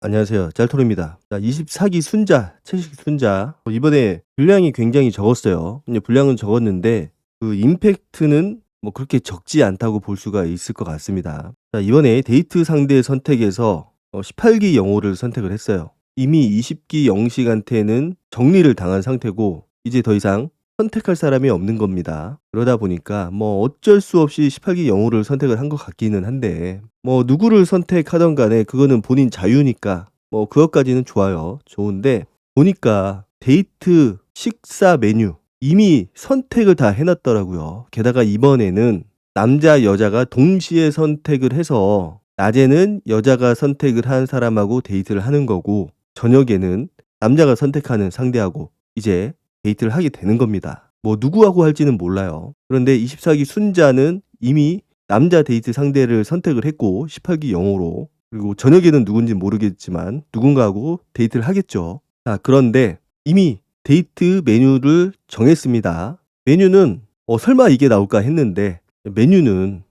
안녕하세요. 짤토리입니다. 자, 24기 순자, 채식 순자. 이번에 분량이 굉장히 적었어요. 근데 분량은 적었는데 그 임팩트는 뭐 그렇게 적지 않다고 볼 수가 있을 것 같습니다. 자, 이번에 데이트 상대 선택에서 18기 영호를 선택을 했어요. 이미 20기 영식한테는 정리를 당한 상태고 이제 더 이상 선택할 사람이 없는 겁니다. 그러다 보니까 뭐 어쩔 수 없이 18기 영호를 선택을 한 것 같기는 한데 뭐 누구를 선택하던 간에 그거는 본인 자유니까 뭐 그것까지는 좋아요. 좋은데 보니까 데이트 식사 메뉴 이미 선택을 다 해놨더라고요. 게다가 이번에는 남자 여자가 동시에 선택을 해서 낮에는 여자가 선택을 한 사람하고 데이트를 하는 거고 저녁에는 남자가 선택하는 상대하고 이제 데이트를 하게 되는 겁니다. 뭐 누구하고 할지는 몰라요. 그런데 24기 순자는 이미 남자 데이트 상대를 선택을 했고 18기 영호로 그리고 저녁에는 누군지 모르겠지만 누군가하고 데이트를 하겠죠. 자, 그런데 이미 데이트 메뉴를 정했습니다. 메뉴는 설마 이게 나올까 했는데 메뉴는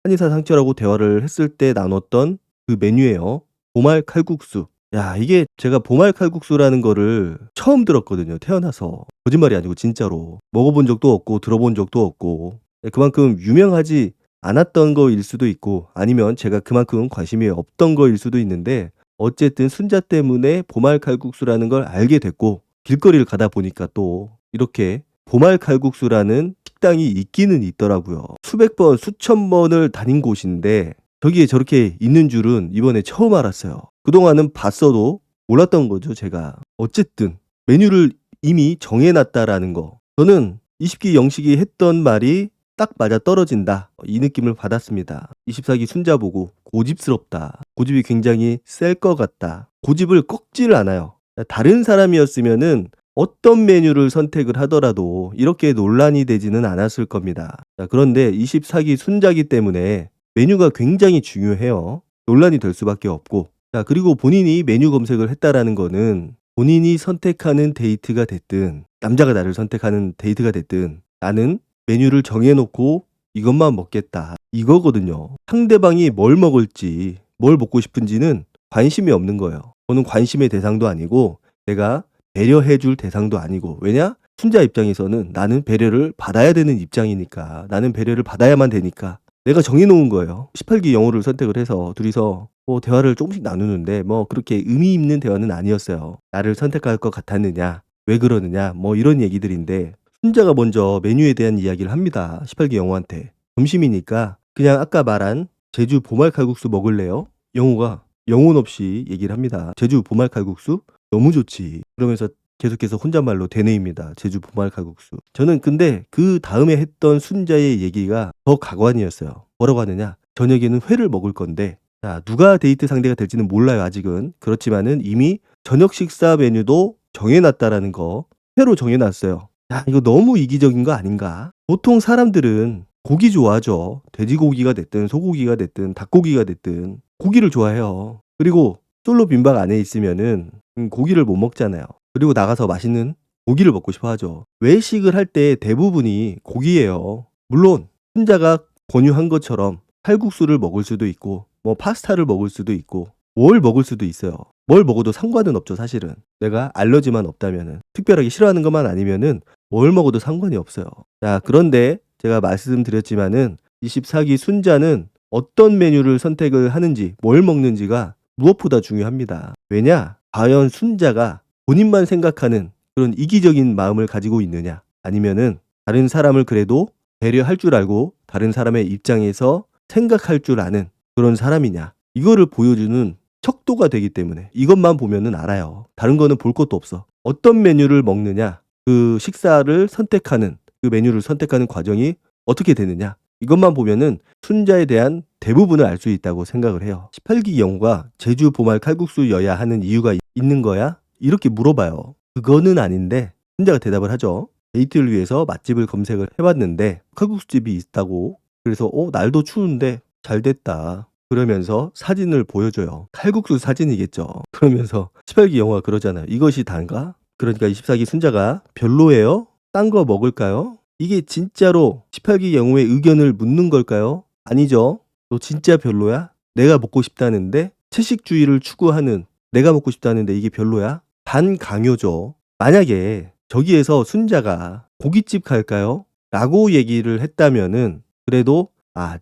한의사상철하고 대화를 했을 때 나눴던 그 메뉴예요. 보말 칼국수. 야, 이게 제가 보말 칼국수라는 거를 처음 들었거든요. 태어나서. 거짓말이 아니고 진짜로. 먹어본 적도 없고 들어본 적도 없고 그만큼 유명하지 않았던 거일 수도 있고 아니면 제가 그만큼 관심이 없던 거일 수도 있는데 어쨌든 순자 때문에 보말 칼국수라는 걸 알게 됐고 길거리를 가다 보니까 또 이렇게 보말 칼국수라는 식당이 있기는 있더라고요. 수백 번, 수천 번을 다닌 곳인데 저기에 저렇게 있는 줄은 이번에 처음 알았어요. 그동안은 봤어도 몰랐던 거죠, 제가. 어쨌든 메뉴를 이미 정해놨다라는 거. 저는 20기 영식이 했던 말이 딱 맞아 떨어진다. 이 느낌을 받았습니다. 24기 순자 보고 고집스럽다. 고집이 굉장히 셀 것 같다. 고집을 꺾지를 않아요. 다른 사람이었으면은 어떤 메뉴를 선택을 하더라도 이렇게 논란이 되지는 않았을 겁니다. 자, 그런데 24기 순자기 때문에 메뉴가 굉장히 중요해요. 논란이 될 수밖에 없고. 자, 그리고 본인이 메뉴 검색을 했다라는 거는 본인이 선택하는 데이트가 됐든 남자가 나를 선택하는 데이트가 됐든 나는 메뉴를 정해놓고 이것만 먹겠다. 이거거든요. 상대방이 뭘 먹을지 뭘 먹고 싶은지는 관심이 없는 거예요. 저는 관심의 대상도 아니고 내가 배려해줄 대상도 아니고 왜냐? 순자 입장에서는 나는 배려를 받아야 되는 입장이니까 나는 배려를 받아야만 되니까 내가 정해놓은 거예요. 18기 영호를 선택을 해서 둘이서 뭐 대화를 조금씩 나누는데 뭐 그렇게 의미 있는 대화는 아니었어요. 나를 선택할 것 같았느냐? 왜 그러느냐? 뭐 이런 얘기들인데 순자가 먼저 메뉴에 대한 이야기를 합니다. 18기 영호한테. 점심이니까 그냥 아까 말한 제주 보말 칼국수 먹을래요? 영호가 영혼 없이 얘기를 합니다. 제주 보말 칼국수? 너무 좋지. 그러면서 계속해서 혼잣말로 되뇌입니다. 제주 보말 칼국수. 저는 근데 그 다음에 했던 순자의 얘기가 더 가관이었어요. 뭐라고 하느냐? 저녁에는 회를 먹을 건데 자, 누가 데이트 상대가 될지는 몰라요, 아직은. 그렇지만은 이미 저녁 식사 메뉴도 정해놨다라는 거 회로 정해놨어요. 야, 이거 너무 이기적인 거 아닌가? 보통 사람들은 고기 좋아하죠. 돼지고기가 됐든 소고기가 됐든 닭고기가 됐든 고기를 좋아해요. 그리고 솔로 빈박 안에 있으면은 고기를 못 먹잖아요. 그리고 나가서 맛있는 고기를 먹고 싶어 하죠. 외식을 할 때 대부분이 고기예요. 물론 혼자가 권유한 것처럼 칼국수를 먹을 수도 있고 뭐 파스타를 먹을 수도 있고 뭘 먹을 수도 있어요. 뭘 먹어도 상관은 없죠, 사실은. 내가 알러지만 없다면은 특별하게 싫어하는 것만 아니면은 뭘 먹어도 상관이 없어요. 자, 그런데 제가 말씀드렸지만은 24기 순자는 어떤 메뉴를 선택을 하는지 뭘 먹는지가 무엇보다 중요합니다. 왜냐? 과연 순자가 본인만 생각하는 그런 이기적인 마음을 가지고 있느냐 아니면은 다른 사람을 그래도 배려할 줄 알고 다른 사람의 입장에서 생각할 줄 아는 그런 사람이냐 이거를 보여주는 척도가 되기 때문에 이것만 보면은 알아요. 다른 거는 볼 것도 없어. 어떤 메뉴를 먹느냐 그 식사를 선택하는 그 메뉴를 선택하는 과정이 어떻게 되느냐 이것만 보면은 순자에 대한 대부분을 알 수 있다고 생각을 해요. 18기 영호가 제주 보말 칼국수여야 하는 이유가 있는 거야? 이렇게 물어봐요. 그거는 아닌데 순자가 대답을 하죠. 데이트를 위해서 맛집을 검색을 해봤는데 칼국수집이 있다고 그래서 날도 추운데 잘 됐다. 그러면서 사진을 보여줘요. 칼국수 사진이겠죠. 그러면서 18기 영호가 그러잖아요. 이것이 단가? 그러니까 24기 순자가 별로예요? 딴 거 먹을까요? 이게 진짜로 18기 영호의 의견을 묻는 걸까요? 아니죠. 너 진짜 별로야? 내가 먹고 싶다는데 채식주의를 추구하는 내가 먹고 싶다는데 이게 별로야? 반강요죠. 만약에 저기에서 순자가 고깃집 갈까요? 라고 얘기를 했다면은 그래도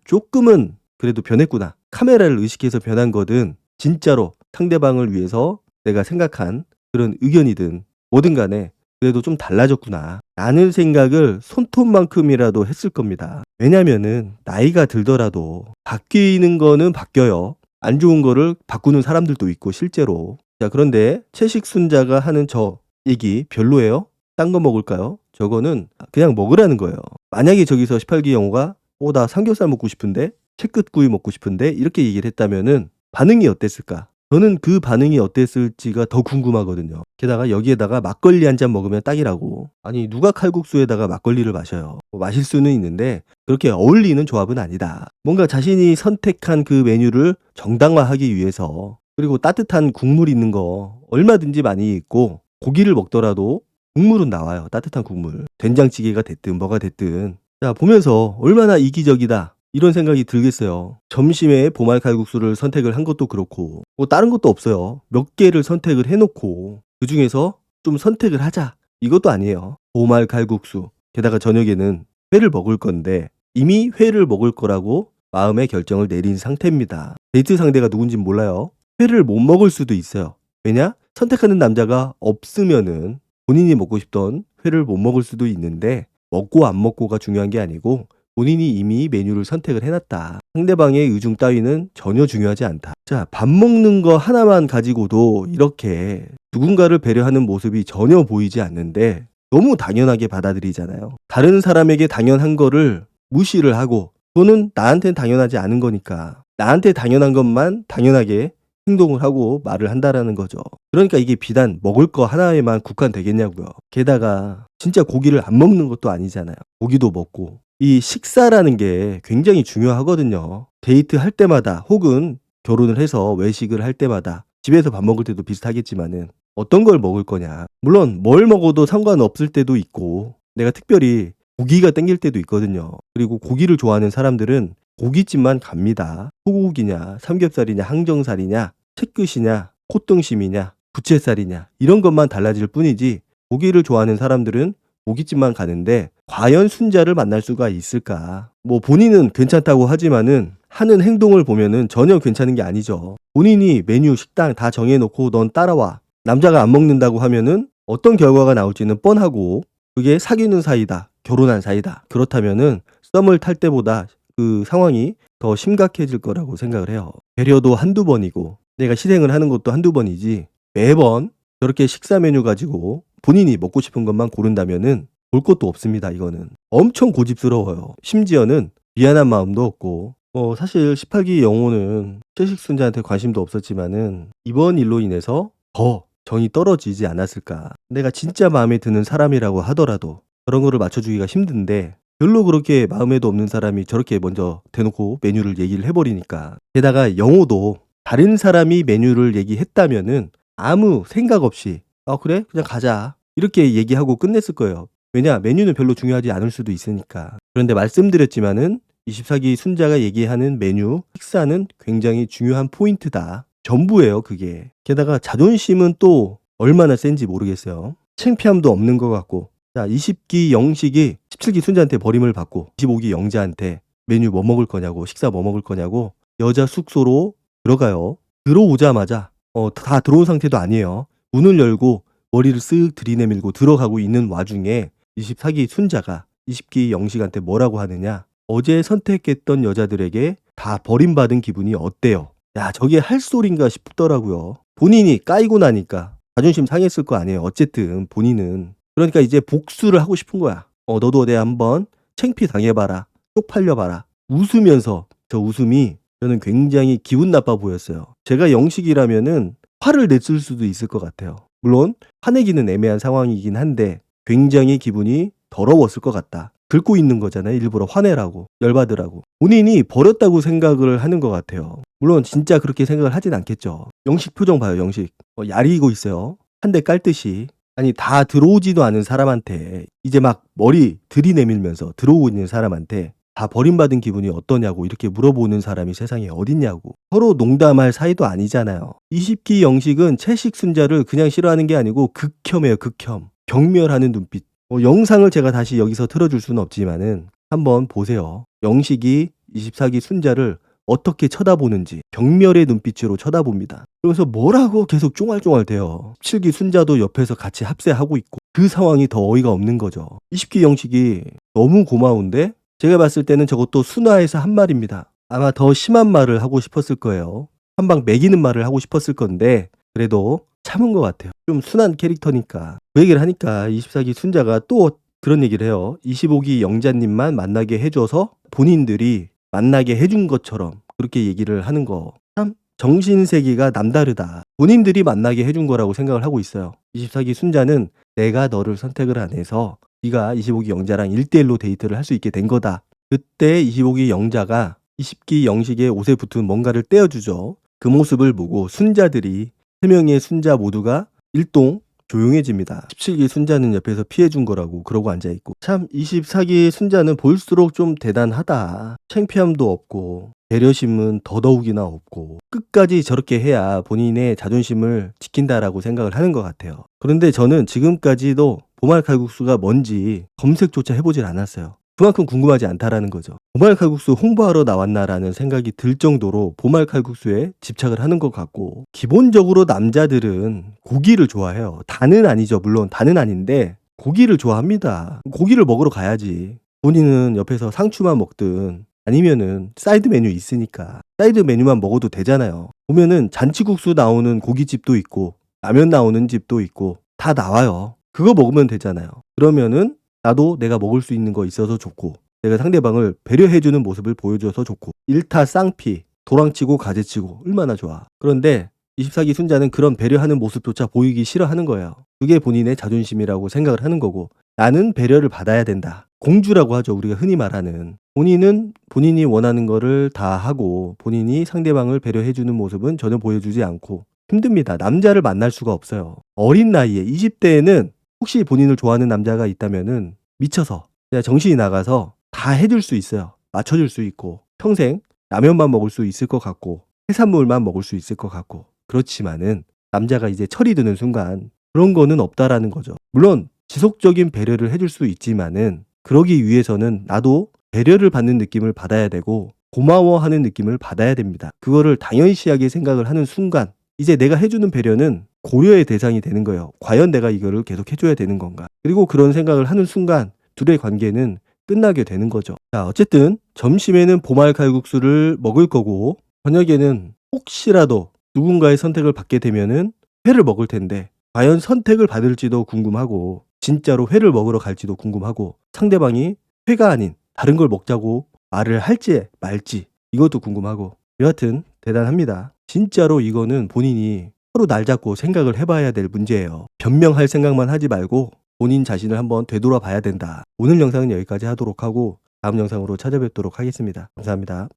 조금은 그래도 변했구나. 카메라를 의식해서 변한 거든 진짜로 상대방을 위해서 내가 생각한 그런 의견이든 뭐든 간에 그래도 좀 달라졌구나 라는 생각을 손톱만큼이라도 했을 겁니다. 왜냐면은 나이가 들더라도 바뀌는 거는 바뀌어요. 안 좋은 거를 바꾸는 사람들도 있고 실제로. 자, 그런데 채식순자가 하는 저 얘기 별로예요? 딴 거 먹을까요? 저거는 그냥 먹으라는 거예요. 만약에 저기서 18기 영호가 나 삼겹살 먹고 싶은데 채끝구이 먹고 싶은데 이렇게 얘기를 했다면은 반응이 어땠을까? 저는 그 반응이 어땠을지가 더 궁금하거든요. 게다가 여기에다가 막걸리 한 잔 먹으면 딱이라고. 아니 누가 칼국수에다가 막걸리를 마셔요. 마실 수는 있는데 그렇게 어울리는 조합은 아니다. 뭔가 자신이 선택한 그 메뉴를 정당화하기 위해서 그리고 따뜻한 국물 있는 거 얼마든지 많이 있고 고기를 먹더라도 국물은 나와요. 따뜻한 국물. 된장찌개가 됐든 뭐가 됐든. 자, 보면서 얼마나 이기적이다. 이런 생각이 들겠어요. 점심에 보말 칼국수를 선택을 한 것도 그렇고 뭐 다른 것도 없어요. 몇 개를 선택을 해놓고 그중에서 좀 선택을 하자. 이것도 아니에요. 보말 칼국수. 게다가 저녁에는 회를 먹을 건데 이미 회를 먹을 거라고 마음의 결정을 내린 상태입니다. 데이트 상대가 누군진 몰라요. 회를 못 먹을 수도 있어요. 왜냐? 선택하는 남자가 없으면은 본인이 먹고 싶던 회를 못 먹을 수도 있는데 먹고 안 먹고가 중요한 게 아니고 본인이 이미 메뉴를 선택을 해놨다. 상대방의 의중 따위는 전혀 중요하지 않다. 자, 밥 먹는 거 하나만 가지고도 이렇게 누군가를 배려하는 모습이 전혀 보이지 않는데 너무 당연하게 받아들이잖아요. 다른 사람에게 당연한 거를 무시를 하고 또는 나한테는 당연하지 않은 거니까 나한테 당연한 것만 당연하게 행동을 하고 말을 한다라는 거죠. 그러니까 이게 비단 먹을 거 하나에만 국한되겠냐고요. 게다가 진짜 고기를 안 먹는 것도 아니잖아요. 고기도 먹고. 이 식사라는 게 굉장히 중요하거든요. 데이트 할 때마다 혹은 결혼을 해서 외식을 할 때마다 집에서 밥 먹을 때도 비슷하겠지만은 어떤 걸 먹을 거냐. 물론 뭘 먹어도 상관없을 때도 있고 내가 특별히 고기가 땡길 때도 있거든요. 그리고 고기를 좋아하는 사람들은 고깃집만 갑니다. 소고기냐, 삼겹살이냐, 항정살이냐, 채끝이냐, 콧등심이냐, 부채살이냐 이런 것만 달라질 뿐이지 고기를 좋아하는 사람들은 고깃집만 가는데 과연 순자를 만날 수가 있을까? 뭐 본인은 괜찮다고 하지만은 하는 행동을 보면은 전혀 괜찮은 게 아니죠. 본인이 메뉴, 식당 다 정해놓고 넌 따라와. 남자가 안 먹는다고 하면은 어떤 결과가 나올지는 뻔하고 그게 사귀는 사이다, 결혼한 사이다. 그렇다면은 썸을 탈 때보다 그 상황이 더 심각해질 거라고 생각을 해요. 배려도 한두 번이고 내가 실행을 하는 것도 한두 번이지 매번 저렇게 식사 메뉴 가지고 본인이 먹고 싶은 것만 고른다면은 볼 것도 없습니다. 이거는 엄청 고집스러워요. 심지어는 미안한 마음도 없고 사실 18기 영호는 채식순자한테 관심도 없었지만은 이번 일로 인해서 더 정이 떨어지지 않았을까. 내가 진짜 마음에 드는 사람이라고 하더라도 그런 거를 맞춰주기가 힘든데 별로 그렇게 마음에도 없는 사람이 저렇게 먼저 대놓고 메뉴를 얘기를 해버리니까. 게다가 영호도 다른 사람이 메뉴를 얘기했다면은 아무 생각 없이 그래? 그냥 가자. 이렇게 얘기하고 끝냈을 거예요. 왜냐? 메뉴는 별로 중요하지 않을 수도 있으니까. 그런데 말씀드렸지만은 24기 순자가 얘기하는 메뉴, 식사는 굉장히 중요한 포인트다. 전부예요, 그게. 게다가 자존심은 또 얼마나 센지 모르겠어요. 창피함도 없는 것 같고. 자, 20기 영식이 17기 순자한테 버림을 받고 25기 영자한테 메뉴 뭐 먹을 거냐고, 식사 뭐 먹을 거냐고 여자 숙소로 들어가요. 들어오자마자 다 들어온 상태도 아니에요. 문을 열고 머리를 쓱 들이내밀고 들어가고 있는 와중에 24기 순자가 20기 영식한테 뭐라고 하느냐. 어제 선택했던 여자들에게 다 버림받은 기분이 어때요? 야, 저게 할 소린가 싶더라고요. 본인이 까이고 나니까 자존심 상했을 거 아니에요. 어쨌든 본인은. 그러니까 이제 복수를 하고 싶은 거야. 너도 내 한번 창피 당해봐라. 쪽팔려봐라. 웃으면서 저 웃음이 저는 굉장히 기분 나빠 보였어요. 제가 영식이라면은 화를 냈을 수도 있을 것 같아요. 물론 화내기는 애매한 상황이긴 한데 굉장히 기분이 더러웠을 것 같다. 긁고 있는 거잖아요. 일부러 화내라고, 열받으라고. 본인이 버렸다고 생각을 하는 것 같아요. 물론 진짜 그렇게 생각을 하진 않겠죠. 영식 표정 봐요. 영식 야리고 있어요. 한 대 깔듯이. 아니 다 들어오지도 않은 사람한테 이제 막 머리 들이내밀면서 들어오고 있는 사람한테 다 버림받은 기분이 어떠냐고 이렇게 물어보는 사람이 세상에 어딨냐고. 서로 농담할 사이도 아니잖아요. 20기 영식은 채식 순자를 그냥 싫어하는 게 아니고 극혐이에요. 극혐. 경멸하는 눈빛. 영상을 제가 다시 여기서 틀어줄 수는 없지만은 한번 보세요. 영식이 24기 순자를 어떻게 쳐다보는지 경멸의 눈빛으로 쳐다봅니다. 그러면서 뭐라고 계속 쫑알쫑알대요. 17기 순자도 옆에서 같이 합세하고 있고 그 상황이 더 어이가 없는 거죠. 20기 영식이 너무 고마운데 제가 봤을 때는 저것도 순화해서 한 말입니다. 아마 더 심한 말을 하고 싶었을 거예요. 한 방 매기는 말을 하고 싶었을 건데 그래도 참은 것 같아요. 좀 순한 캐릭터니까. 그 얘기를 하니까 24기 순자가 또 그런 얘기를 해요. 25기 영자님만 만나게 해줘서 본인들이 만나게 해준 것처럼 그렇게 얘기를 하는 거. 참 정신세계가 남다르다. 본인들이 만나게 해준 거라고 생각을 하고 있어요. 24기 순자는 내가 너를 선택을 안 해서 네가 25기 영자랑 1대1로 데이트를 할 수 있게 된 거다. 그때 25기 영자가 20기 영식의 옷에 붙은 뭔가를 떼어주죠. 그 모습을 보고 순자들이 3명의 순자 모두가 일동 조용해집니다. 17기 순자는 옆에서 피해준 거라고 그러고 앉아있고. 참 24기 순자는 볼수록 좀 대단하다. 창피함도 없고 배려심은 더더욱이나 없고 끝까지 저렇게 해야 본인의 자존심을 지킨다라고 생각을 하는 것 같아요. 그런데 저는 지금까지도 보말 칼국수가 뭔지 검색조차 해보질 않았어요. 그만큼 궁금하지 않다라는 거죠. 보말 칼국수 홍보하러 나왔나라는 생각이 들 정도로 보말 칼국수에 집착을 하는 것 같고, 기본적으로 남자들은 고기를 좋아해요. 다는 아니죠. 물론 다는 아닌데 고기를 좋아합니다. 고기를 먹으러 가야지. 본인은 옆에서 상추만 먹든 아니면은 사이드 메뉴 있으니까 사이드 메뉴만 먹어도 되잖아요. 보면은 잔치국수 나오는 고깃집도 있고 라면 나오는 집도 있고 다 나와요. 그거 먹으면 되잖아요. 그러면은 나도 내가 먹을 수 있는 거 있어서 좋고 내가 상대방을 배려해주는 모습을 보여줘서 좋고 일타 쌍피 도랑치고 가재치고 얼마나 좋아. 그런데 24기 순자는 그런 배려하는 모습조차 보이기 싫어하는 거예요. 그게 본인의 자존심이라고 생각을 하는 거고 나는 배려를 받아야 된다. 공주라고 하죠. 우리가 흔히 말하는. 본인은 본인이 원하는 거를 다 하고 본인이 상대방을 배려해주는 모습은 전혀 보여주지 않고 힘듭니다. 남자를 만날 수가 없어요. 어린 나이에 20대에는 혹시 본인을 좋아하는 남자가 있다면은 미쳐서 그냥 정신이 나가서 다 해줄 수 있어요. 맞춰줄 수 있고 평생 라면만 먹을 수 있을 것 같고 해산물만 먹을 수 있을 것 같고 그렇지만은 남자가 이제 철이 드는 순간 그런 거는 없다라는 거죠. 물론 지속적인 배려를 해줄 수 있지만은 그러기 위해서는 나도 배려를 받는 느낌을 받아야 되고 고마워하는 느낌을 받아야 됩니다. 그거를 당연시하게 생각을 하는 순간 이제 내가 해주는 배려는 고려의 대상이 되는 거예요. 과연 내가 이거를 계속 해줘야 되는 건가? 그리고 그런 생각을 하는 순간 둘의 관계는 끝나게 되는 거죠. 자, 어쨌든 점심에는 보말 칼국수를 먹을 거고 저녁에는 혹시라도 누군가의 선택을 받게 되면은 회를 먹을 텐데 과연 선택을 받을지도 궁금하고 진짜로 회를 먹으러 갈지도 궁금하고 상대방이 회가 아닌 다른 걸 먹자고 말을 할지 말지 이것도 궁금하고 여하튼 대단합니다. 진짜로 이거는 본인이 서로 날 잡고 생각을 해봐야 될 문제예요. 변명할 생각만 하지 말고 본인 자신을 한번 되돌아봐야 된다. 오늘 영상은 여기까지 하도록 하고 다음 영상으로 찾아뵙도록 하겠습니다. 감사합니다.